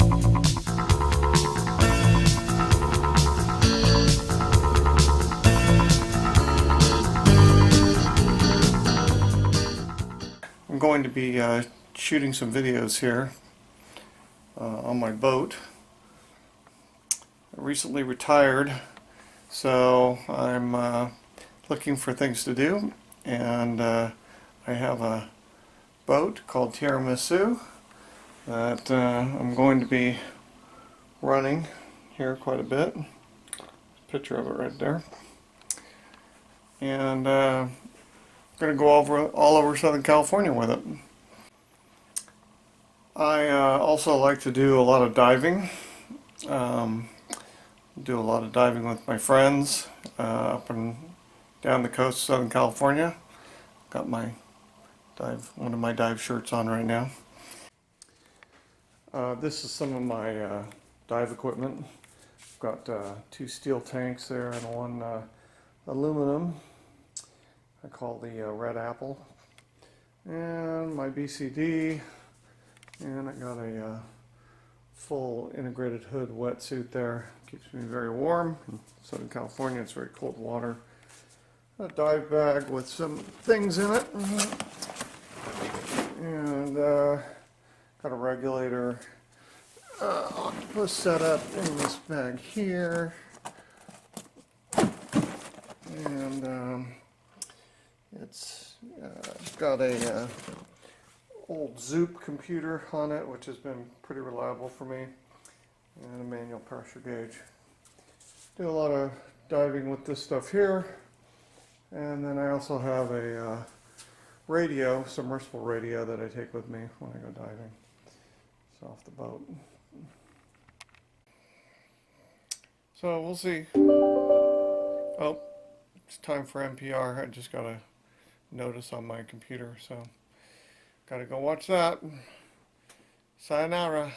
I'm going to be shooting some videos here on my boat. I recently retired, so I'm looking for things to do, and I have a boat called Tiaramisu that I'm going to be running here quite a bit. Picture of it right there. And going to go all over Southern California with it. I also like to do a lot of diving. Do a lot of diving with my friends up and down the coast of Southern California. Got my one of my dive shirts on right now. This is some of my dive equipment. I've got 2 steel tanks there and 1 aluminum. I call the Red Apple, and my BCD, and I got a full integrated hood wetsuit there. Keeps me very warm. In Southern California, it's very cold water. A dive bag with some things in it, and got a regulator octopus set up in this bag here, and it's got a old Zoop computer on it, which has been pretty reliable for me, and a manual pressure gauge. Do a lot of diving with this stuff here, and then I also have a radio, submersible radio, that I take with me when I go diving. It's off the boat. So we'll see. Oh, it's time for NPR. I just got a notice on my computer, so gotta go watch that. Sayonara.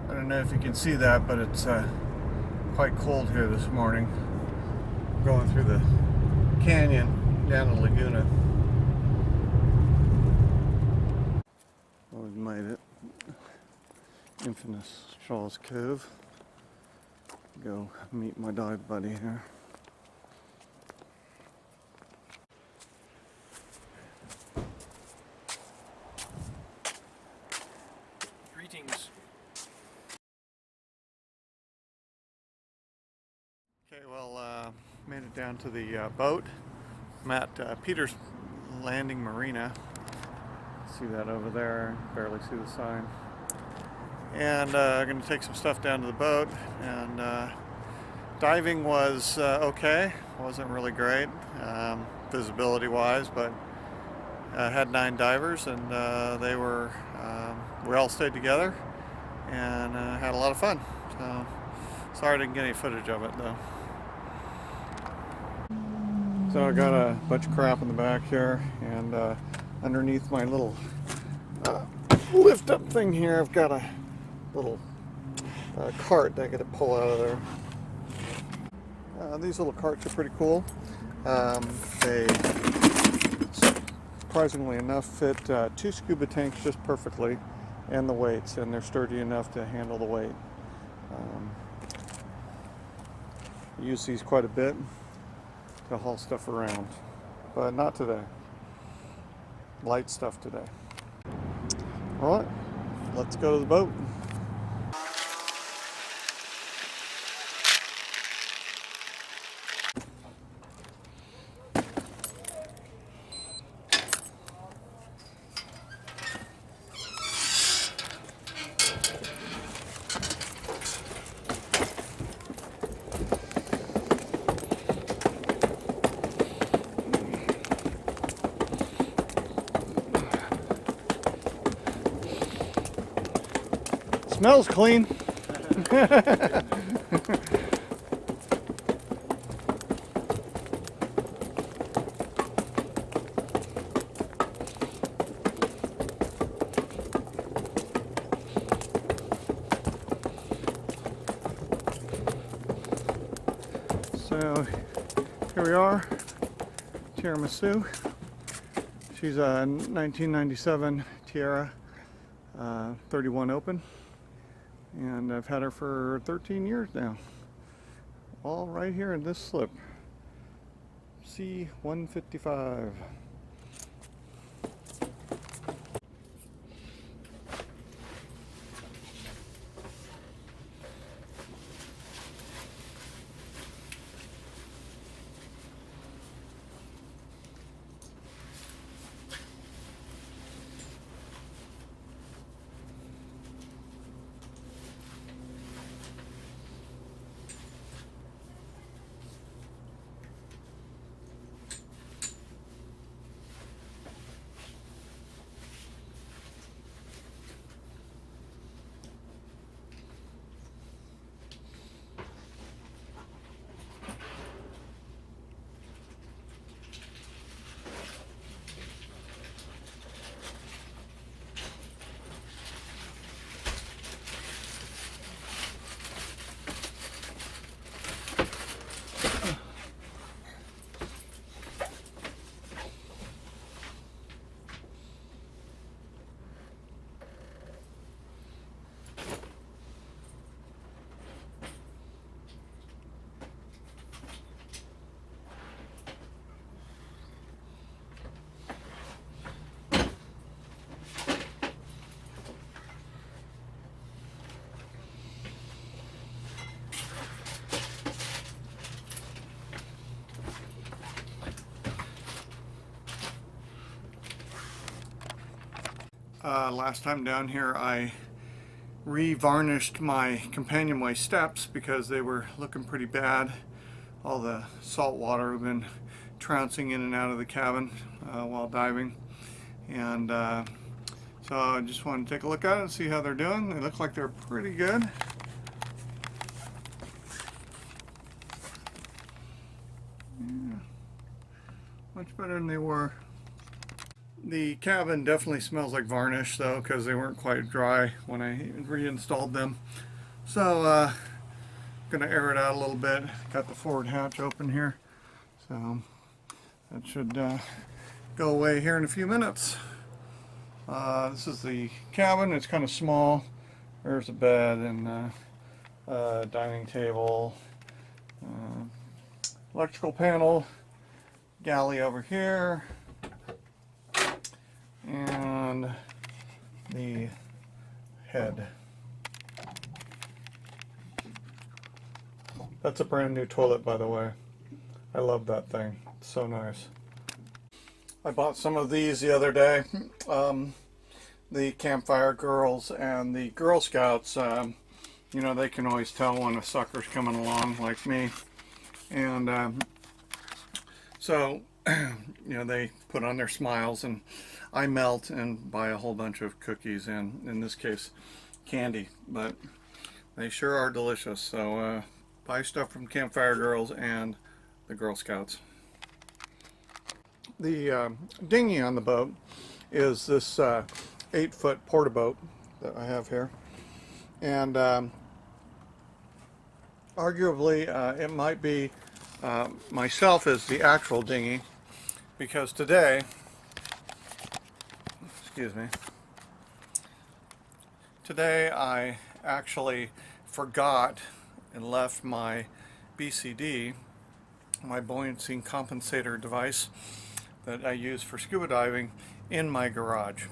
I don't know if you can see that, but it's quite cold here this morning. Going through the canyon down to Laguna. We've made it. Infamous Shaw's Cove. Go meet my dive buddy here. Greetings. Okay, well, made it down to the boat. I'm at Peter's Landing Marina. See that over there? Barely see the sign. And I'm going to take some stuff down to the boat. And diving was okay. Wasn't really great visibility-wise, but I had 9 divers, and we all stayed together and had a lot of fun. So sorry I didn't get any footage of it though. So I got a bunch of crap in the back here, and underneath my little lift up thing here, I've got a little cart that I got to pull out of there. These little carts are pretty cool. They, surprisingly enough, fit 2 scuba tanks just perfectly, and the weights, and they're sturdy enough to handle the weight. I use these quite a bit to haul stuff around, but not today. Light stuff today. All right, let's go to the boat. Smells clean. So here we are, Tiaramisu. She's a 1997 Tiara 31 open, and I've had her for 13 years now. All right here in this slip, C155. Last time down here I re-varnished my companionway steps because they were looking pretty bad. All the salt water had been trouncing in and out of the cabin while diving, and so I just wanted to take a look at it and see how they're doing. They look like they're pretty good. Yeah, much better than they were. The cabin definitely smells like varnish though, because they weren't quite dry when I reinstalled them. So I'm gonna air it out a little bit. Got the forward hatch open here, so that should go away here in a few minutes. This is the cabin. It's kind of small. There's a bed and dining table, electrical panel, galley over here, and the head. That's a brand new toilet, by the way. I love that thing. It's so nice. I bought some of these the other day. The Campfire Girls and the Girl Scouts, you know, they can always tell when a sucker's coming along like me. And so, you know, they put on their smiles, and I melt and buy a whole bunch of cookies and, in this case, candy. But they sure are delicious. So buy stuff from Campfire Girls and the Girl Scouts. The dinghy on the boat is this 8-foot porta boat that I have here. And arguably it might be myself as the actual dinghy, because today, excuse me, today I actually forgot and left my BCD, my buoyancy compensator device that I use for scuba diving, in my garage.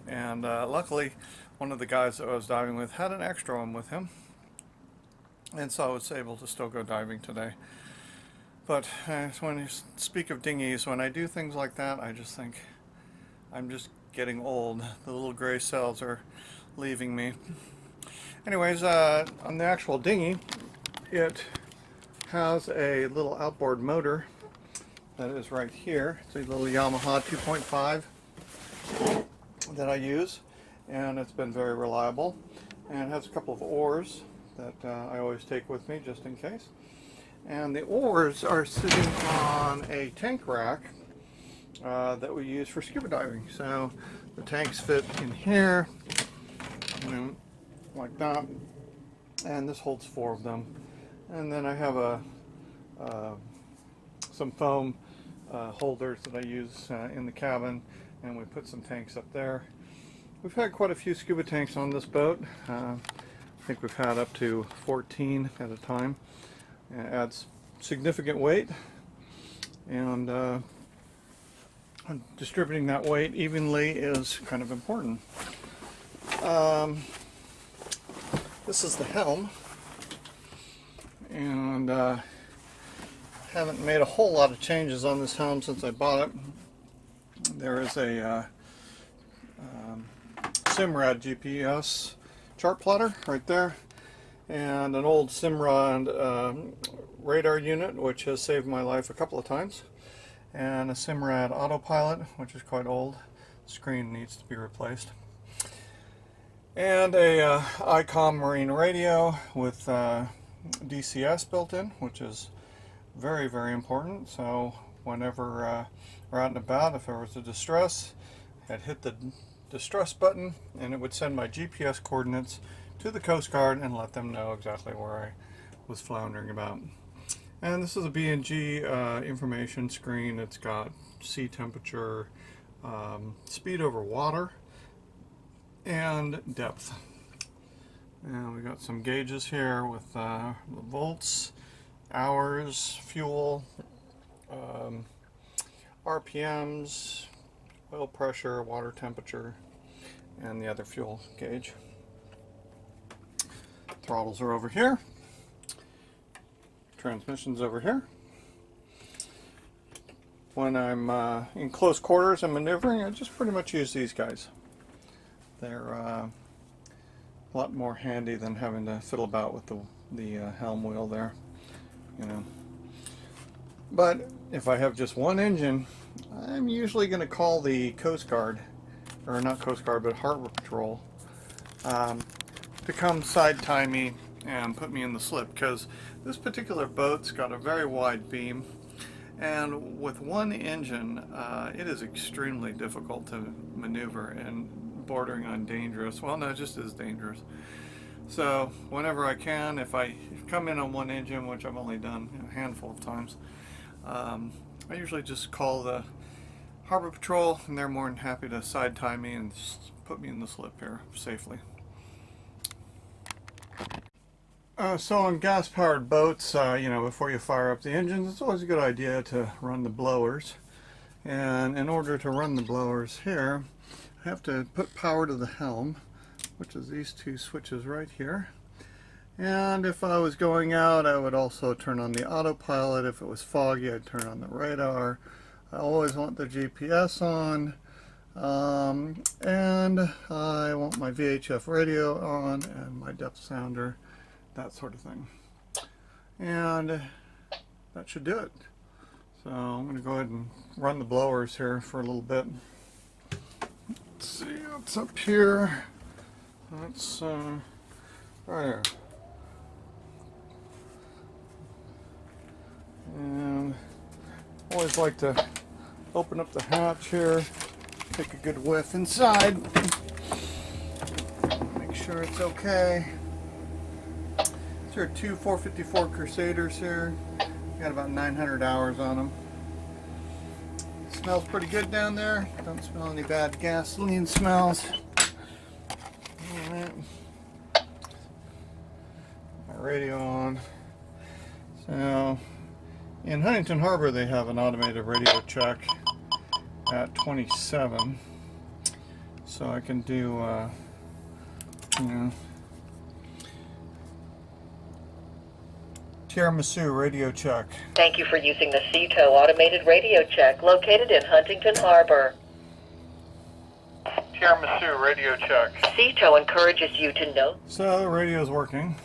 And luckily one of the guys that I was diving with had an extra one with him, and so I was able to still go diving today. But when you speak of dinghies, when I do things like that, I just think I'm just getting old. The little gray cells are leaving me. Anyways, on the actual dinghy, it has a little outboard motor that is right here. It's a little Yamaha 2.5 that I use, and it's been very reliable. And it has a couple of oars that I always take with me just in case. And the oars are sitting on a tank rack that we use for scuba diving. So the tanks fit in here, you know, like that, and this holds 4 of them. And then I have a some foam holders that I use in the cabin, and we put some tanks up there. We've had quite a few scuba tanks on this boat. I think we've had up to 14 at a time. It adds significant weight, and distributing that weight evenly is kind of important. This is the helm, and haven't made a whole lot of changes on this helm since I bought it. There is a Simrad GPS chart plotter right there, and an old Simrad radar unit, which has saved my life a couple of times, and a Simrad autopilot, which is quite old. The screen needs to be replaced, and a ICOM marine radio with DCS built in, which is very, very important. So whenever we're out and about, if there was a distress, I'd hit the distress button and it would send my GPS coordinates to the Coast Guard and let them know exactly where I was floundering about. And this is a B&G information screen. It's got sea temperature, speed over water, and depth. And we got some gauges here with the volts, hours, fuel, RPMs, oil pressure, water temperature, and the other fuel gauge. Throttles are over here. Transmission's over here. When I'm in close quarters and maneuvering, I just pretty much use these guys. They're a lot more handy than having to fiddle about with the helm wheel there, you know. But if I have just one engine, I'm usually going to call the Coast Guard, or not Coast Guard, but Harbor Patrol, to come side tie me and put me in the slip, because this particular boat's got a very wide beam, and with one engine it is extremely difficult to maneuver and bordering on dangerous. Well, no, it just is dangerous. So whenever I can, if I come in on one engine, which I've only done a handful of times, I usually just call the Harbor Patrol, and they're more than happy to side tie me and put me in the slip here safely. So on gas-powered boats, you know, before you fire up the engines, it's always a good idea to run the blowers. And in order to run the blowers here, I have to put power to the helm, which is these two switches right here. And if I was going out, I would also turn on the autopilot. If it was foggy, I'd turn on the radar. I always want the GPS on, and I want my VHF radio on and my depth sounder, that sort of thing. And that should do it. So I'm going to go ahead and run the blowers here for a little bit. Let's see what's up here. That's right here. And I always like to open up the hatch here, take a good whiff inside, make sure it's okay. These are two 454 Crusaders here. Got about 900 hours on them. Smells pretty good down there. Don't smell any bad gasoline smells. Alright. My radio on. So in Huntington Harbor they have an automated radio check at 27. So I can do you know, Tiaramisu radio check. Thank you for using the CTO automated radio check located in Huntington Harbor. Tiaramisu radio check. CTO encourages you to note. So the radio is working,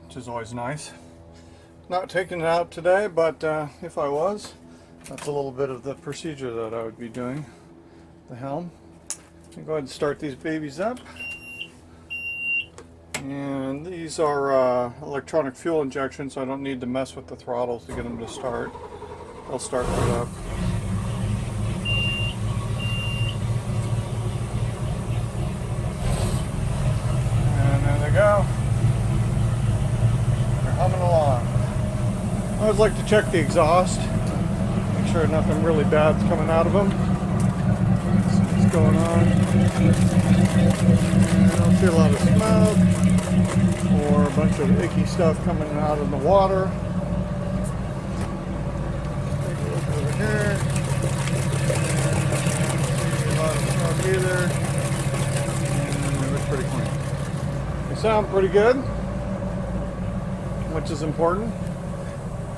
which is always nice. Not taking it out today, but if I was, that's a little bit of the procedure that I would be doing. The helm. I'll go ahead and start these babies up. And these are electronic fuel injections, so I don't need to mess with the throttles to get them to start. They'll start right up. And there they go. They're humming along. always like to check the exhaust, make sure nothing really bad's coming out of them. See what's going on. I don't see a lot of smoke or a bunch of icky stuff coming out of the water. Take a look over here. See a lot of smoke either. And it looks pretty clean. They sound pretty good, which is important.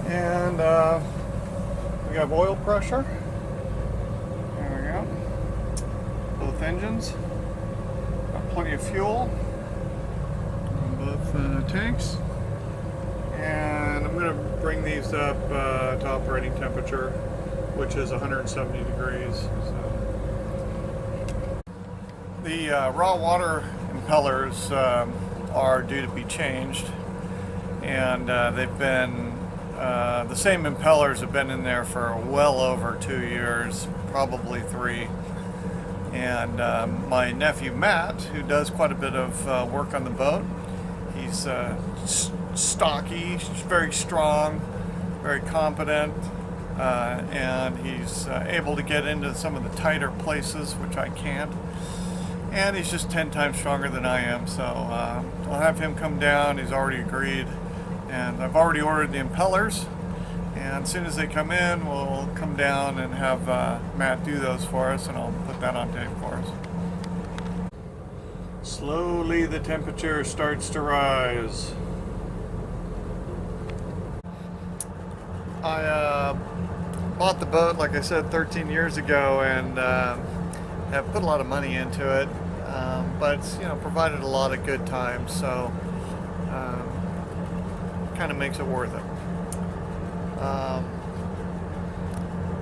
And we have oil pressure. There we go. Both engines. Got plenty of fuel in both tanks. And I'm going to bring these up to operating temperature, which is 170 degrees. So. The raw water impellers are due to be changed, and they've been the same impellers have been in there for well over 2 years, probably 3. And my nephew Matt, who does quite a bit of work on the boat, he's stocky, very strong, very competent, and he's able to get into some of the tighter places, which I can't. And he's just 10 times stronger than I am, so I'll have him come down. He's already agreed. And I've already ordered the impellers, and as soon as they come in, we'll come down and have Matt do those for us, and I'll put that on tape for us. Slowly the temperature starts to rise. I bought the boat, like I said, 13 years ago, and have put a lot of money into it, but it's, provided a lot of good times, so kind of makes it worth it.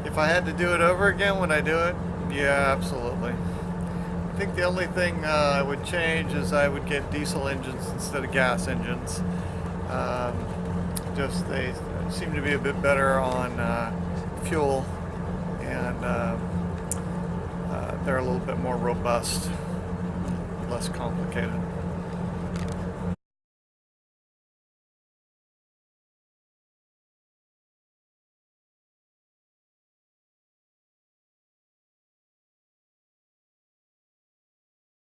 If I had to do it over again, would I do it? Yeah, absolutely. I think the only thing I would change is I would get diesel engines instead of gas engines. Just they seem to be a bit better on fuel, and they're a little bit more robust, less complicated.